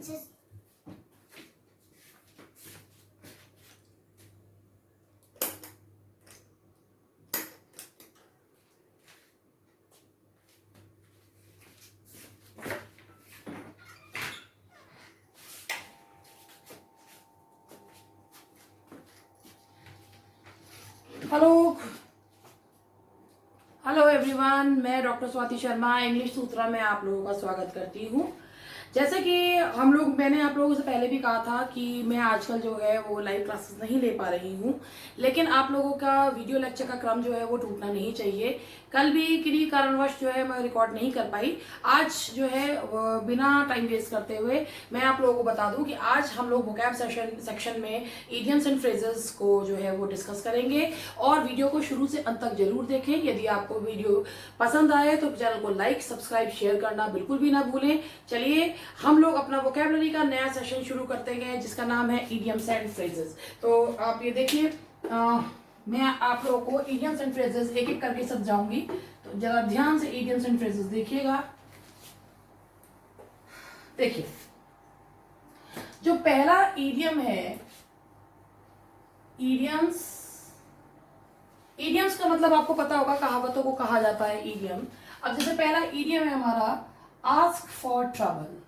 princess. Hello everyone, मैं doctor Swati Sharma English सूत्रा में आप लोगों का स्वागत करती हूँ। जैसे कि मैंने आप लोगों से पहले भी कहा था कि मैं आजकल जो है वो लाइव क्लासेस नहीं ले पा रही हूँ, लेकिन आप लोगों का वीडियो लेक्चर का क्रम जो है वो टूटना नहीं चाहिए। कल भी किन्हीं कारणवश जो है मैं रिकॉर्ड नहीं कर पाई। आज जो है बिना टाइम वेस्ट करते हुए मैं आप लोगों को बता दूं कि आज हम लोग वोकैब सेक्शन में इडियम्स एंड फ्रेजेस को जो है वो डिस्कस करेंगे, और वीडियो को शुरू से अंत तक जरूर देखें। यदि आपको वीडियो पसंद आए तो चैनल को लाइक, सब्सक्राइब, शेयर करना बिल्कुल भी ना भूलें। चलिए हम लोग अपना वोकैबुलरी का नया सेशन शुरू करते हैं जिसका नाम है इडियम्स एंड फ्रेजेस। तो आप ये देखिए, मैं आप लोगों को इडियम्स एंड फ्रेजेस एक एक करके समझाऊंगी, तो जरा ध्यान से इडियम्स एंड फ्रेजेस देखिएगा। देखिए, जो पहला इडियम है, इडियम्स का मतलब आपको पता होगा, कहावतों को कहा जाता है इडियम। अब जैसे पहला इडियम है हमारा ask for trouble.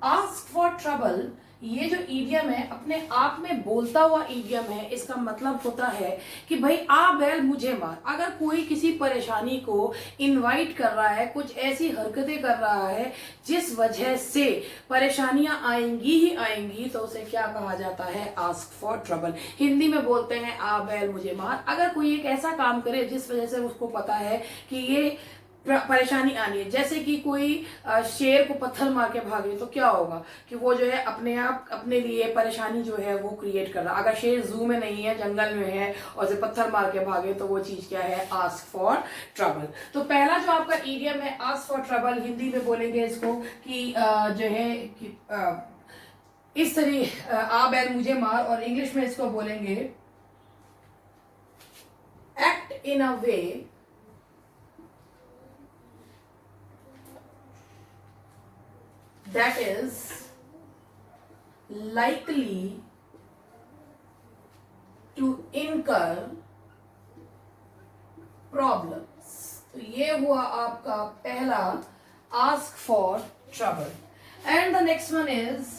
Ask for trouble, ये जो इडियम है अपने आप में बोलता हुआ इडियम है। इसका मतलब होता है कि भाई आ बैल मुझे मार। अगर कोई किसी परेशानी को इनवाइट कर रहा है, कुछ ऐसी हरकतें कर रहा है जिस वजह से परेशानियां आएंगी ही आएंगी, तो उसे क्या कहा जाता है? Ask for trouble. हिंदी में बोलते हैं आ बैल मुझे मार। अगर कोई एक ऐसा काम करे जिस वजह से उसको पता है कि ये परेशानी आनी है, जैसे कि कोई शेर को पत्थर मार के भागे, तो क्या होगा कि वो जो है अपने आप अपने लिए परेशानी जो है वो क्रिएट कर रहा है। अगर शेर जू में नहीं है, जंगल में है और उसे पत्थर मार के भागे, तो वो चीज क्या है? Ask for trouble. तो पहला जो आपका इडियम है आस्क फॉर ट्रबल, हिंदी में बोलेंगे इसको कि जो है कि इस तरह आ बैल मुझे मार, और इंग्लिश में इसको बोलेंगे act in a way that is likely to incur problems। तो ये हुआ आपका पहला ask for trouble। and the next one is,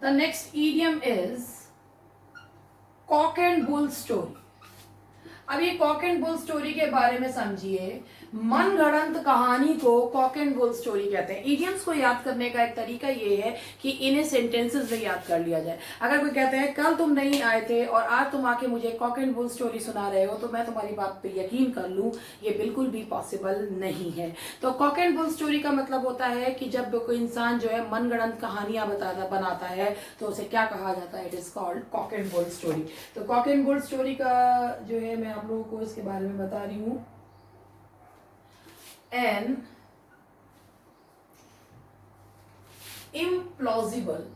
the next idiom is cock and bull story। अब ये कॉक एंड बुल स्टोरी के बारे में समझिए। मनगढ़ंत कहानी को कॉक एंड बुल स्टोरी कहते हैं। इडियम्स को याद करने का एक तरीका ये है कि इन्हें सेंटेंसेस में याद कर लिया जाए। अगर कोई कहते हैं कल तुम नहीं आए थे और आज तुम आके मुझे कॉक एंड बुल स्टोरी सुना रहे हो, तो मैं तुम्हारी बात पे यकीन कर लूं, ये बिल्कुल भी पॉसिबल नहीं है। तो कॉक एंड बुल स्टोरी का मतलब होता है कि जब कोई इंसान जो है मनगढ़ंत कहानियां बनाता है, तो उसे क्या कहा जाता है? It is called cock and bull story. तो कॉक एंड बुल स्टोरी का जो है मैं आप लोगों को इसके बारे में बता रही हूं। An implausible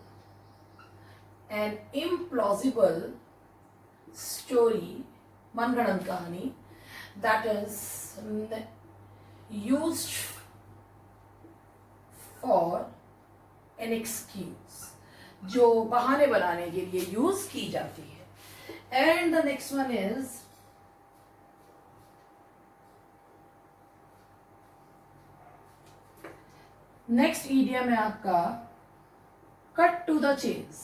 story, मनगढ़ंत कहानी, that is used for an excuse, जो बहाने बनाने के लिए यूज की जाती है। and the next one is next idiom है आपका cut to the chase.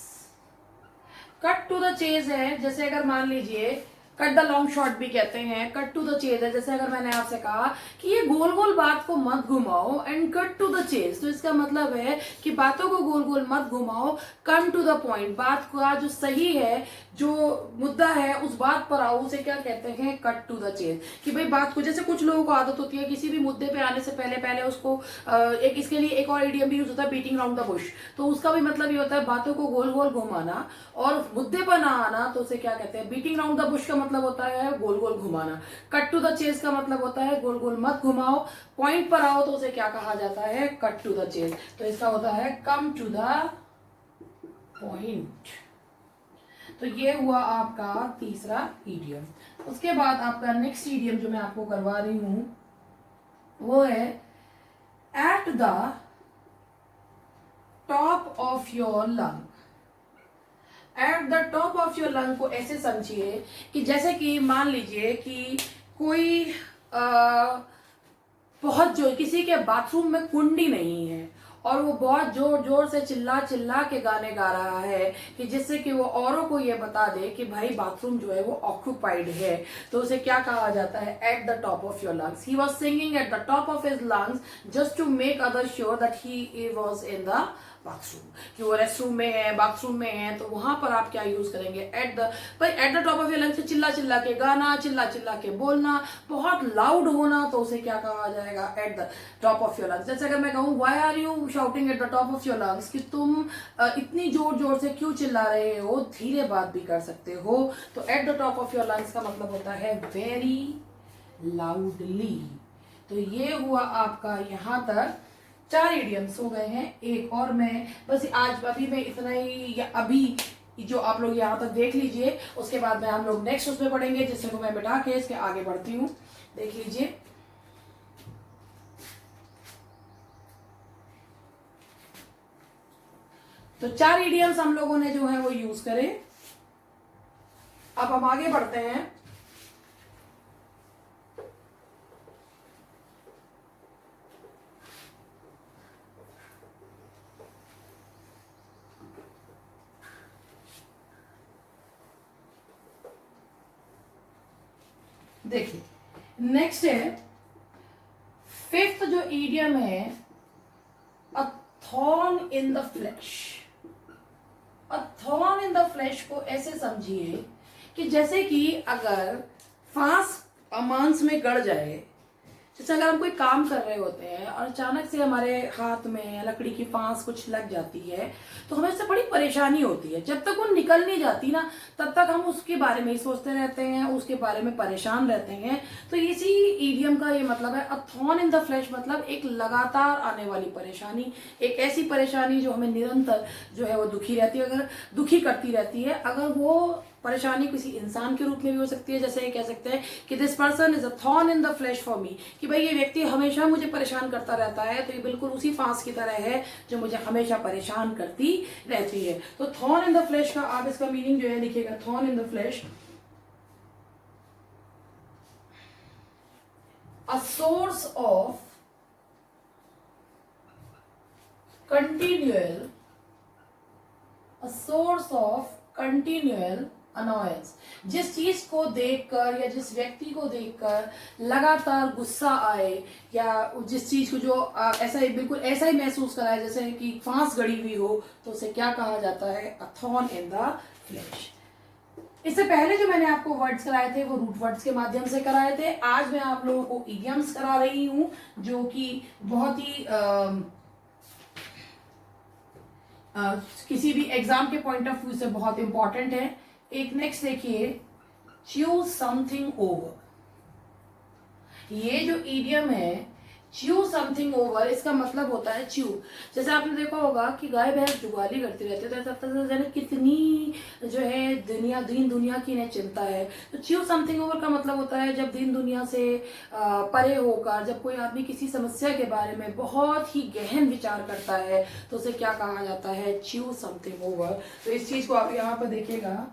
Cut to the chase है, जैसे अगर मान लीजिए कट द लॉन्ग शॉट भी कहते हैं, कट टू द चेज है। जैसे अगर मैंने आपसे कहा कि ये गोल गोल बात को मत घुमाओ and cut to the chase, तो इसका मतलब है कि बातों को गोल गोल मत घुमाओ, कम टू द पॉइंट। बात का जो सही है, जो मुद्दा है, उस बात पर आओ, उसे क्या कहते हैं? Cut to the chase. कि भाई बात को, जैसे कुछ लोगों को आदत होती है किसी भी मुद्दे पे आने से पहले उसको एक, इसके लिए एक और इडियम भी यूज होता है, बीटिंग राउंड द बुश। तो उसका भी मतलब ये होता है बातों को गोल गोल घुमाना और मुद्दे पर ना आना, तो उसे क्या कहते हैं? बीटिंग राउंड द बुश का मतलब होता है गोल गोल घुमाना। कट टू द चेज का मतलब होता है गोल गोल मत घुमाओ, पॉइंट पर आओ, तो उसे क्या कहा जाता है? Cut to the chase. तो इसका होता है कम टू द पॉइंट। तो ये हुआ आपका तीसरा इडियम। उसके बाद आपका नेक्स्ट इडियम जो मैं आपको करवा रही हूं वो है at at the top of your lung. At the top of your lung को ऐसे समझिए कि जैसे कि मान लीजिए कि कोई बहुत जोर, किसी के बाथरूम में कुंडी नहीं है और वो बहुत जोर जोर से चिल्ला चिल्ला के गाने गा रहा है कि जिससे कि वो औरों को ये बता दे कि भाई बाथरूम जो है वो ऑक्यूपाइड है, तो उसे क्या कहा जाता है? At the top of your lungs. He was singing at the top of his lungs just to make other sure that he was in the bathroom, कि वो रेस्ट रूम में है, बाथरूम में है, तो वहां पर आप क्या यूज करेंगे? Eight the top of your lungs. चिल्ला चिल्ला के गाना, चिल्ला चिल्ला के बोलना, बहुत लाउड होना, तो उसे क्या कहा जाएगा? At the top of your lungs. जैसे अगर मैं कहूँ why are you shouting at the top of your lungs, कि तुम इतनी जोर जोर से क्यों चिल्ला रहे हो, धीरे बात भी कर सकते हो। तो eight the top of your lungs का मतलब होता है वेरी लाउडली। तो ये हुआ आपका यहाँ तक 4 इडियम्स हो गए हैं। एक और मैं बस आज अभी मैं इतना ही, या अभी जो आप लोग यहाँ तक देख लीजिए, उसके बाद में हम लोग नेक्स्ट उसमें पढ़ेंगे, जिससे को मैं बिठा के इसके आगे बढ़ती हूँ। देख लीजिए, तो 4 इडियम्स हम लोगों ने जो है वो यूज करे। अब हम आगे बढ़ते हैं। देखिए नेक्स्ट है 5th जो ईडियम है, अ thorn in the flash. A thorn in the flash को ऐसे समझिए कि जैसे कि अगर फांस मांस में गड़ जाए, जैसे अगर हम कोई काम कर रहे होते हैं और अचानक से हमारे हाथ में लकड़ी की फांस कुछ लग जाती है, तो हमें उससे बड़ी परेशानी होती है। जब तक वो निकल नहीं जाती ना, तब तक हम उसके बारे में ही सोचते रहते हैं, उसके बारे में परेशान रहते हैं। तो इसी ईडियम का ये मतलब है, अ थॉर्न इन द फ्लैश, मतलब एक लगातार आने वाली परेशानी, एक ऐसी परेशानी जो हमें निरंतर जो है वो दुखी रहती है, अगर दुखी करती रहती है। अगर वो परेशानी किसी इंसान के रूप में भी हो सकती है, जैसे ये कह सकते हैं कि this person is a thorn in the flash for me, कि भाई ये व्यक्ति हमेशा मुझे परेशान करता रहता है, तो ये बिल्कुल उसी फांस की तरह है जो मुझे हमेशा परेशान करती रहती है। तो थॉर्न इन द फ्लैश का आप इसका मीनिंग जो है लिखिएगा, thorn in the flash, a source of continual, a source of continual annoyance. जिस चीज को देखकर या जिस व्यक्ति को देखकर लगातार गुस्सा आए, या जिस चीज को जो ऐसा ही बिल्कुल ऐसा ही महसूस कराए जैसे कि फांस गड़ी हुई हो, तो उसे क्या कहा जाता है? अ थॉर्न इन द फ्लैश। इससे पहले जो मैंने आपको वर्ड्स कराए थे वो रूट वर्ड्स के माध्यम से कराए थे। आज मैं आप लोगों को इडियम्स करा रही हूं, जो कि बहुत ही किसी भी एग्जाम के पॉइंट ऑफ व्यू से बहुत इंपॉर्टेंट है। एक नेक्स्ट देखिए, च्यूज समथिंग ओवर। ये जो ईडियम है च्यू समथिंग ओवर, इसका मतलब होता है च्यू। जैसे आपने देखा होगा कि गाय भैंस जुगाली करती रहती है, तो ऐसा लगता है कितनी जो है दीन दुनिया की इन्हें चिंता है। तो च्यू समथिंग ओवर का मतलब होता है जब दीन दुनिया से परे होकर जब कोई आदमी किसी समस्या के बारे में बहुत ही गहन विचार करता है, तो उसे क्या कहा जाता है? Chew something over. तो इस चीज को आप यहाँ पर देखिएगा,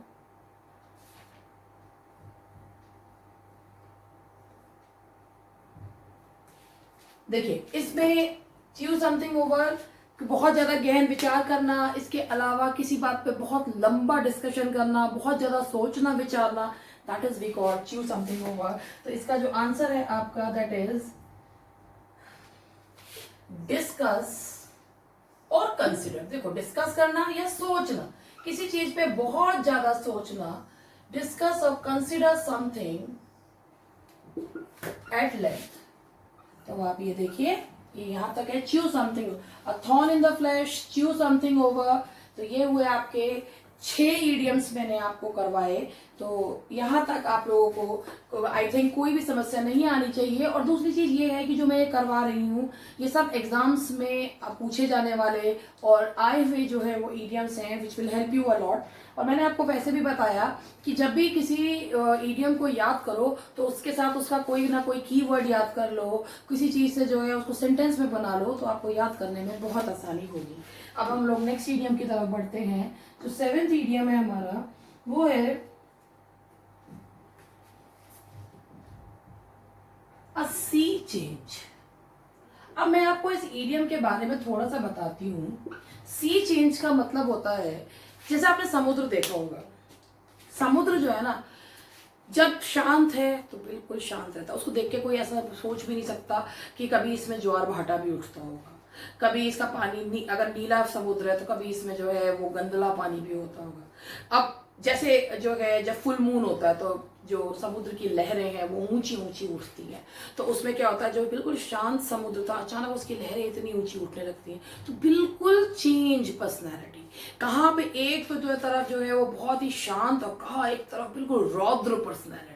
देखिए इसमें च्यू समथिंग ओवर बहुत ज्यादा गहन विचार करना, इसके अलावा किसी बात पे बहुत लंबा डिस्कशन करना, बहुत ज्यादा सोचना विचारना, that is we call chew something over. तो इसका जो आंसर है आपका, दैट इज डिस्कस और कंसिडर। देखो डिस्कस करना या सोचना, किसी चीज पे बहुत ज्यादा सोचना, डिस्कस और कंसिडर समथिंग एट लेंथ। तो आप ये देखिए, ये यहां तक है chew something, a thorn in the flash, chew something over. तो ये हुए आपके 6 इडियम्स मैंने आपको करवाए। तो यहां तक आप लोगों को आई थिंक कोई भी समस्या नहीं आनी चाहिए। और दूसरी चीज ये है कि जो मैं करवा रही हूँ ये सब एग्जाम्स में पूछे जाने वाले और आए हुए जो है वो इडियम्स हैं, which will help you a lot. और मैंने आपको वैसे भी बताया कि जब भी किसी ईडियम को याद करो तो उसके साथ उसका कोई ना कोई कीवर्ड याद कर लो, किसी चीज से जो है उसको सेंटेंस में बना लो, तो आपको याद करने में बहुत आसानी होगी। अब हम लोग नेक्स्ट ईडियम की तरफ बढ़ते हैं। जो 7th ईडियम है हमारा, वो है अ सी चेंज। अब मैं आपको इस ईडियम के बारे में थोड़ा सा बताती हूँ। सी चेंज का मतलब होता है, जैसे आपने समुद्र देखा होगा, समुद्र जो है ना, जब शांत है तो बिल्कुल शांत रहता है, उसको देख के कोई ऐसा सोच भी नहीं सकता कि कभी इसमें ज्वार भाटा भी उठता होगा, कभी इसका पानी अगर नीला समुद्र है तो कभी इसमें जो है वो गंदला पानी भी होता होगा। अब जैसे जो है जब फुल मून होता है तो जो समुद्र की लहरें हैं वो ऊंची ऊंची उठती हैं, तो उसमें क्या होता है, जो बिल्कुल शांत समुद्र था अचानक उसकी लहरें इतनी ऊंची उठने लगती हैं, तो बिल्कुल चेंज पर्सनैलिटी। कहाँ पे एक तो जो तरफ जो है वो बहुत ही शांत और कहाँ एक तरफ बिल्कुल रौद्र पर्सनैलिटी।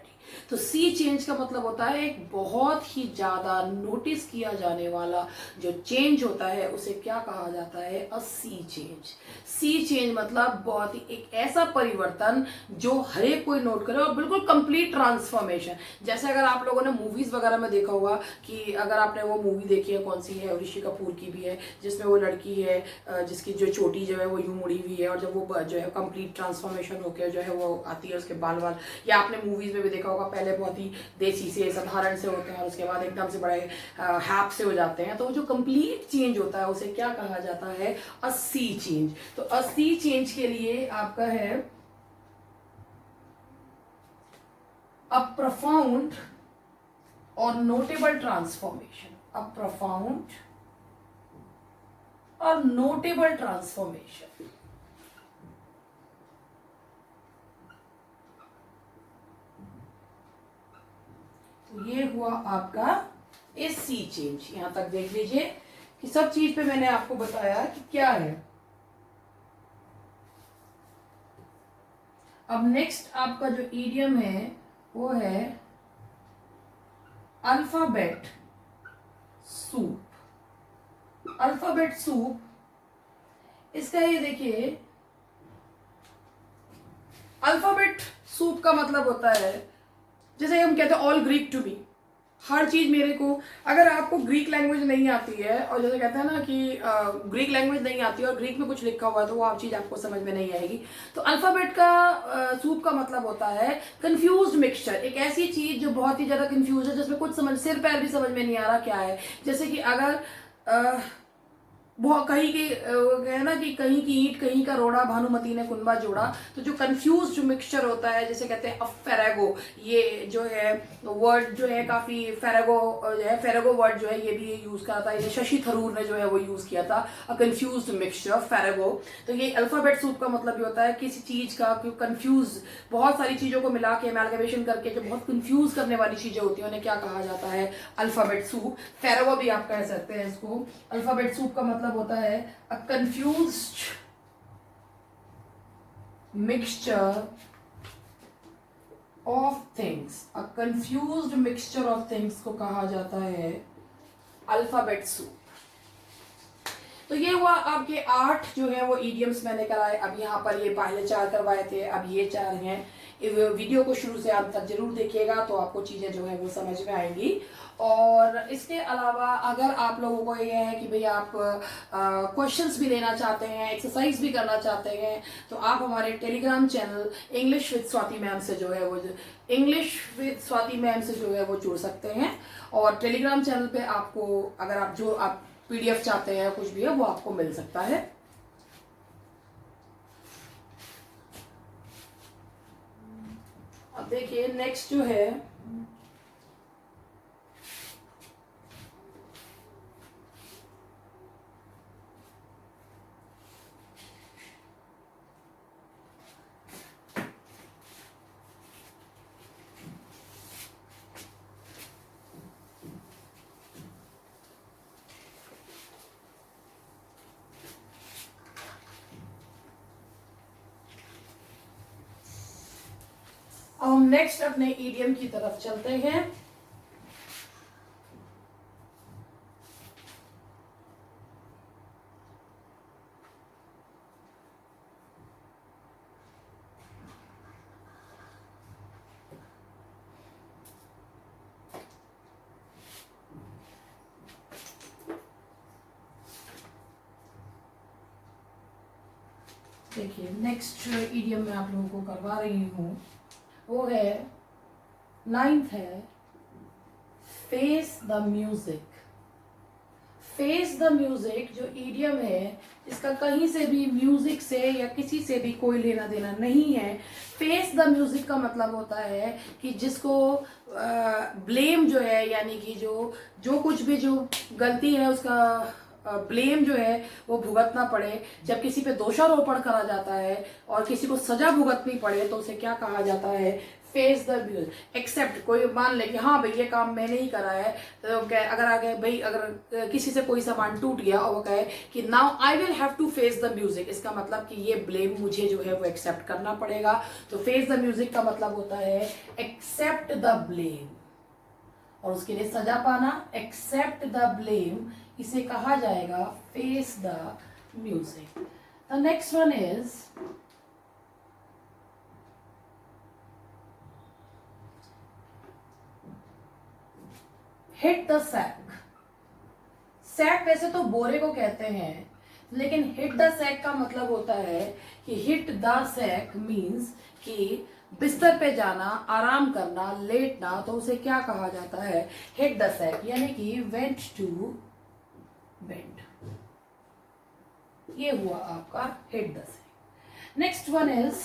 तो सी चेंज का मतलब होता है एक बहुत ही ज्यादा नोटिस किया जाने वाला जो चेंज होता है उसे क्या कहा जाता है, अ सी चेंज। सी चेंज मतलब बहुत ही एक ऐसा परिवर्तन जो हर एक कोई नोट करे, और बिल्कुल कंप्लीट ट्रांसफॉर्मेशन। जैसे अगर आप लोगों ने मूवीज वगैरह में देखा होगा कि अगर आपने वो मूवी देखी है, कौन सी है, ऋषि कपूर की भी है, जिसमें वो लड़की है जिसकी जो चोटी जो है वो यूं मुड़ी हुई है, और जब वो जो है कंप्लीट ट्रांसफॉर्मेशन होकर जो है वो आती है, उसके बाल बाल, या आपने मूवीज में भी देखा होगा पहले बहुत ही देसी से साधारण से होते हैं और उसके बाद एकदम से बड़े हैप से हो जाते हैं, तो वो जो कंप्लीट चेंज होता है उसे क्या कहा जाता है, अ सी चेंज। तो अ सी चेंज के लिए आपका है अ प्रोफाउंड और नोटेबल ट्रांसफॉर्मेशन, अ प्रोफाउंड और नोटेबल ट्रांसफॉर्मेशन। तो ये हुआ आपका इस सी चेंज। यहां तक देख लीजिए कि सब चीज पे मैंने आपको बताया कि क्या है। अब नेक्स्ट आपका जो ईडियम है वो है अल्फाबेट सूप। अल्फाबेट सूप, इसका ये देखिए, अल्फाबेट सूप का मतलब होता है, जैसे हम कहते हैं ऑल ग्रीक टू मी, हर चीज मेरे को, अगर आपको ग्रीक लैंग्वेज नहीं आती है और जैसे कहते हैं ना कि ग्रीक लैंग्वेज नहीं आती है और ग्रीक में कुछ लिखा हुआ है तो वो आप चीज आपको समझ में नहीं आएगी। तो अल्फाबेट का सूप का मतलब होता है कंफ्यूज्ड मिक्सचर, एक ऐसी चीज जो बहुत ही ज्यादा कंफ्यूज है, जिसमें कुछ समझ सिर पैर भी समझ में नहीं आ रहा क्या है। जैसे कि अगर बहुत कहीं की है ना कि कहीं की ईंट कहीं का रोड़ा भानुमति ने कुंबा जोड़ा, तो जो कंफ्यूज जो मिक्सचर होता है जिसे कहते हैं फेरेगो, ये जो है वर्ड जो है काफी फेरेगो जो है, फेरेगो वर्ड जो है ये भी यूज करा था, ये शशि थरूर ने जो है वो यूज किया था, अ कंफ्यूज मिक्सचर फेरेगो। तो ये अल्फाबेट सूप का मतलब भी होता है किसी चीज का कंफ्यूज, बहुत सारी चीजों को मिला के अमेलगमेशन करके जो बहुत कंफ्यूज करने वाली चीजें होती है उन्हें क्या कहा जाता है, अल्फाबेट सूप। फेरेगो भी आप कह सकते हैं इसको। अल्फाबेट सूप का मतलब होता है a confused mixture of things, a confused mixture of things को कहा जाता है अल्फाबेट सूप। तो ये हुआ आपके 8 जो है वो ईडियम्स मैंने कराए। अब यहाँ पर ये पहले 4 करवाए थे, अब ये 4 हैं। वीडियो को शुरू से अंत तक जरूर देखिएगा तो आपको चीजें जो है वो समझ में आएंगी। और इसके अलावा अगर आप लोगों को ये है कि भाई आप क्वेश्चंस भी लेना चाहते हैं, एक्सरसाइज भी करना चाहते हैं, तो आप हमारे Telegram channel English with Swati ma'am से जो है वो इंग्लिश विद स्वाति मैम से जो है वो जुड़ सकते हैं। और टेलीग्राम चैनल पे आपको अगर आप जो आप पीडीएफ चाहते हैं कुछ भी है वो आपको मिल सकता है। अब देखिए नेक्स्ट जो है अब हम नेक्स्ट अपने ईडियम की तरफ चलते हैं। देखिए नेक्स्ट इडियम मैं आप लोगों को करवा रही हूँ, वो है 9th है face the music. Face the music जो इडियम है, इसका कहीं से भी म्यूजिक से या किसी से भी कोई लेना देना नहीं है। फेस द म्यूजिक का मतलब होता है कि जिसको ब्लेम जो है, यानी कि जो जो कुछ भी जो गलती है उसका ब्लेम जो है वो भुगतना पड़े। जब किसी पे दोषारोपण करा जाता है और किसी को सजा भुगतनी पड़े तो उसे क्या कहा जाता है, फेस द म्यूजिक। एक्सेप्ट कोई मान ले कि हाँ भाई ये काम मैंने ही करा है, तो अगर आगे भाई अगर किसी से कोई सामान टूट गया और वो कहे कि now I will have to face the music, इसका मतलब कि ये ब्लेम मुझे जो है वो एक्सेप्ट करना पड़ेगा। तो फेस द म्यूजिक का मतलब होता है एक्सेप्ट द ब्लेम, और उसके लिए सजा पाना। एक्सेप्ट द ब्लेम, इसे कहा जाएगा face the music. The next one is hit the sack. Sack वैसे तो बोरे को कहते हैं, लेकिन हिट द सैक का मतलब होता है कि हिट द सैक मीन्स कि बिस्तर पे जाना, आराम करना, लेटना, तो उसे क्या कहा जाता है, हिट द सैक, यानी कि वेंट टू बेड। ये हुआ आपका hit the sack. Next one is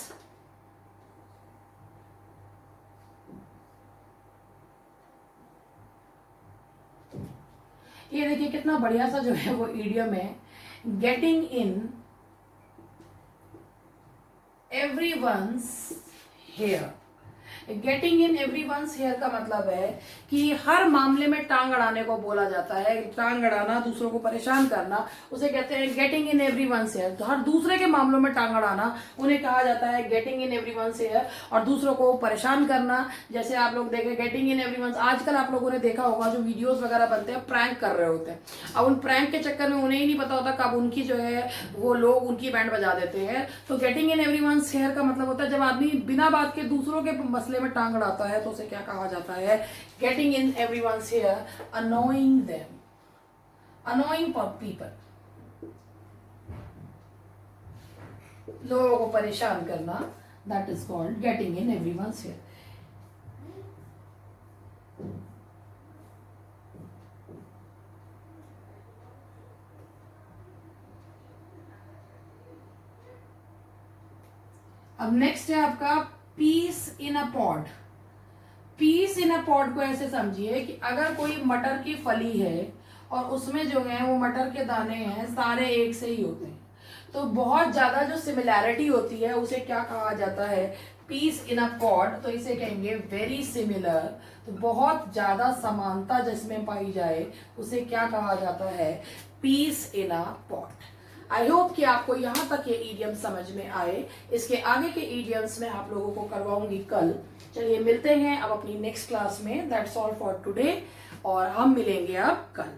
ये देखिए कितना बढ़िया सा जो है वो इडियम है, getting in everyone's hair. Getting in everyone's hair का मतलब है कि हर मामले में टांग अड़ाने को बोला जाता है। टांग अड़ाना, दूसरों को परेशान करना, उसे कहते हैं गेटिंग इन एवरीवन्स हेयर। तो हर दूसरे के मामलों में टांग अड़ाना उन्हें कहा जाता है गेटिंग इन एवरीवन्स हेयर। और दूसरों को परेशान करना, जैसे आप लोग देखें गेटिंग इन एवरीवन्स, आजकल आप लोगों ने देखा होगा जो वीडियोस वगैरह बनते हैं प्रैंक कर रहे होते हैं। अब उन प्रैंक के चक्कर में उन्हें ही नहीं पता होता कब उनकी जो है वो लोग उनकी बैंड बजा देते हैं। तो गेटिंग इन एवरीवन्स हेयर का मतलब होता है जब आदमी बिना बात के दूसरों के मसले में टांग अड़ाता है तो उसे क्या कहा जाता है, getting in everyone's hair, annoying them, annoying people, लोगों को परेशान करना, that is called getting in everyone's hair. अब नेक्स्ट है आपका peas in a pod. Peas in a pod को ऐसे समझिए कि अगर कोई मटर की फली है और उसमें जो है वो मटर के दाने हैं सारे एक से ही होते हैं, तो बहुत ज्यादा जो सिमिलैरिटी होती है उसे क्या कहा जाता है, पीस इन अ पॉड। तो इसे कहेंगे वेरी सिमिलर। तो बहुत ज्यादा समानता जिसमें पाई जाए उसे क्या कहा जाता है, peas in a pod. I hope कि आपको यहाँ तक ये ईडियम समझ में आए। इसके आगे के ईडियम्स में आप लोगों को करवाऊंगी कल। चलिए मिलते हैं अब अपनी नेक्स्ट क्लास में। दैट्स ऑल फॉर टुडे, और हम मिलेंगे अब कल।